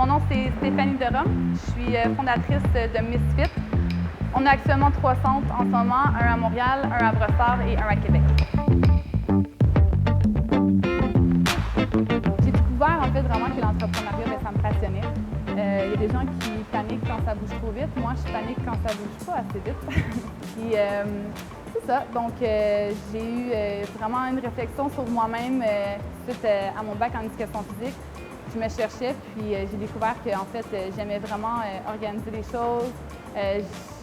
Mon nom, c'est Stéphanie Derome. Je suis fondatrice de Misfit. On a actuellement 3 centres en ce moment, un à Montréal, un à Brossard et un à Québec. J'ai découvert en fait vraiment que l'entrepreneuriat, ça me passionnait. Il y a des gens qui paniquent quand ça bouge trop vite. Moi, je panique quand ça bouge pas assez vite. Puis, c'est ça. Donc, j'ai eu vraiment une réflexion sur moi-même suite à mon bac en éducation physique. Je me cherchais, puis j'ai découvert que en fait, j'aimais vraiment organiser les choses.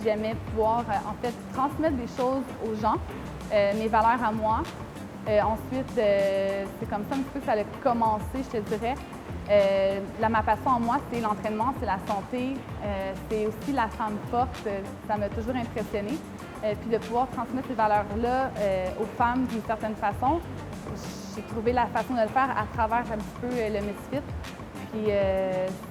J'aimais pouvoir en fait transmettre des choses aux gens, mes valeurs à moi. Ensuite, c'est comme ça un petit peu que ça a commencé, je te dirais. Ma passion en moi, c'est l'entraînement, c'est la santé, c'est aussi la femme forte. Ça m'a toujours impressionnée. Puis de pouvoir transmettre ces valeurs-là aux femmes d'une certaine façon, j'ai trouvé la façon de le faire à travers un petit peu le Misfit. Puis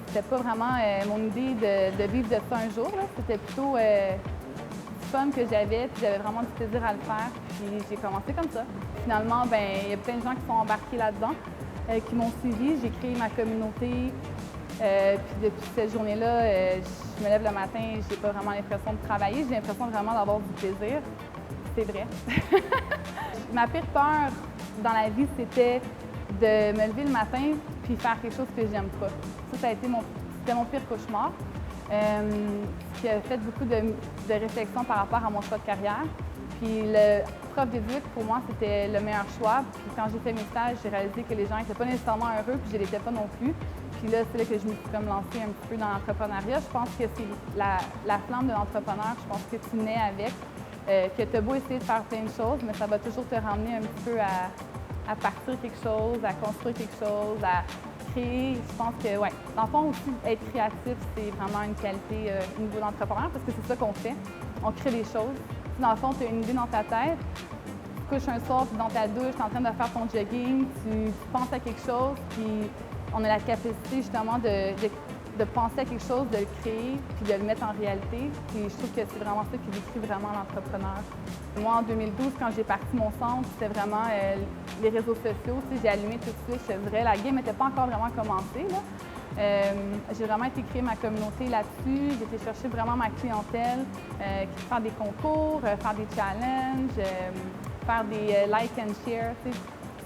c'était pas vraiment mon idée de vivre de ça un jour. C'était plutôt du fun que j'avais, puis j'avais vraiment du plaisir à le faire. Puis j'ai commencé comme ça. Finalement, il y a plein de gens qui sont embarqués là-dedans, qui m'ont suivi. J'ai créé ma communauté. Puis depuis cette journée-là, je me lève le matin, j'ai pas vraiment l'impression de travailler, j'ai l'impression vraiment d'avoir du plaisir. C'est vrai. Ma pire peur dans la vie, c'était de me lever le matin puis faire quelque chose que j'aime pas. Ça a été c'était mon pire cauchemar. Ce qui a fait beaucoup de réflexion par rapport à mon choix de carrière. Puis le prof d'éduc, pour moi, c'était le meilleur choix. Puis quand j'ai fait mes stages, j'ai réalisé que les gens n'étaient pas nécessairement heureux, puis je ne l'étais pas non plus. Puis là, c'est là que je me suis comme lancée un petit peu dans l'entrepreneuriat. Je pense que c'est la flamme de l'entrepreneur, je pense que tu nais avec, que tu as beau essayer de faire plein de choses, mais ça va toujours te ramener un petit peu à partir quelque chose, à construire quelque chose, à créer. Je pense que, ouais, dans le fond aussi, être créatif, c'est vraiment une qualité au niveau d'entrepreneur parce que c'est ça qu'on fait. On crée des choses. Si dans le fond, tu as une idée dans ta tête, tu couches un soir, puis dans ta douche, tu es en train de faire ton jogging, tu penses à quelque chose, puis on a la capacité justement de penser à quelque chose, de le créer, puis de le mettre en réalité. Puis je trouve que c'est vraiment ça qui décrit vraiment l'entrepreneur. Moi, en 2012, quand j'ai parti mon centre, c'était vraiment les réseaux sociaux. J'ai allumé tout de suite, je te dirais. La game n'était pas encore vraiment commencée, là. J'ai vraiment été créer ma communauté là-dessus. J'ai été chercher vraiment ma clientèle, faire des concours, faire des challenges, faire des like and share.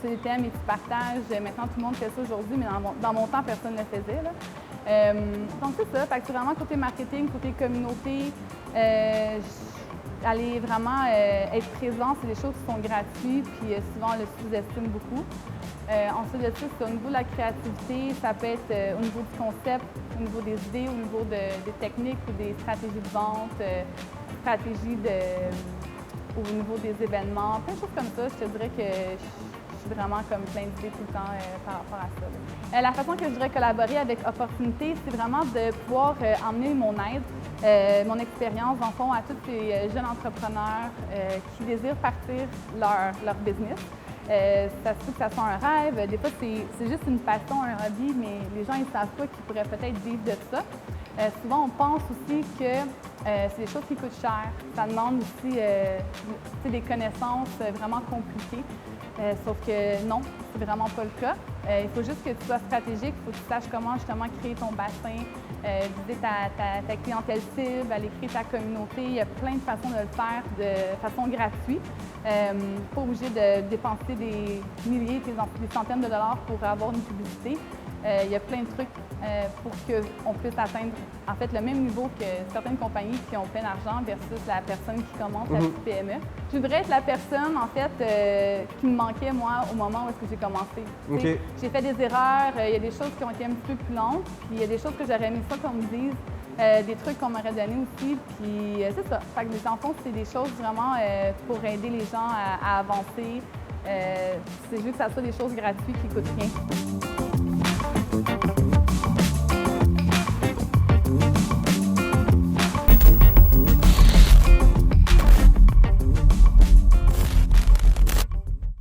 C'est des thèmes et tu partages. Maintenant, tout le monde fait ça aujourd'hui, mais dans mon temps, personne ne le faisait, là. Donc, c'est ça. Fait que c'est vraiment côté marketing, côté communauté. Aller vraiment être présent, c'est des choses qui sont gratuites, puis souvent on le sous-estime beaucoup. Ensuite de ça, c'est au niveau de la créativité, ça peut être au niveau du concept, au niveau des idées, au niveau des techniques ou des stratégies de vente, au niveau des événements, plein de choses comme ça. Je te dirais que je suis vraiment comme plein d'idées tout le temps par rapport à ça. La façon que je voudrais collaborer avec Opportunité, c'est vraiment de pouvoir emmener mon aide, mon expérience, dans le fond, à tous ces jeunes entrepreneurs qui désirent partir leur business. Ça se peut que ça soit un rêve, des fois c'est juste une passion, un hobby, mais les gens ne savent pas qu'ils pourraient peut-être vivre de ça. Souvent, on pense aussi que c'est des choses qui coûtent cher. Ça demande aussi des connaissances vraiment compliquées. Sauf que non, c'est vraiment pas le cas. Il faut juste que tu sois stratégique, il faut que tu saches comment justement créer ton bassin, viser ta clientèle cible, aller créer ta communauté. Il y a plein de façons de le faire de façon gratuite. Pas obligé de dépenser des milliers, des centaines de dollars pour avoir une publicité. Il y a plein de trucs pour qu'on puisse atteindre en fait le même niveau que certaines compagnies qui ont plein d'argent versus la personne qui commence la petite PME. Je voudrais être la personne en fait qui me manquait moi au moment où est-ce que j'ai commencé. Okay. J'ai fait des erreurs, il y a des choses qui ont été un petit peu plus longues, puis il y a des choses que j'aurais aimé ça qu'on me dise, des trucs qu'on m'aurait donné aussi, puis c'est ça. Fait que les enfants, c'est des choses vraiment pour aider les gens à avancer. C'est juste que ça soit des choses gratuites qui coûtent rien.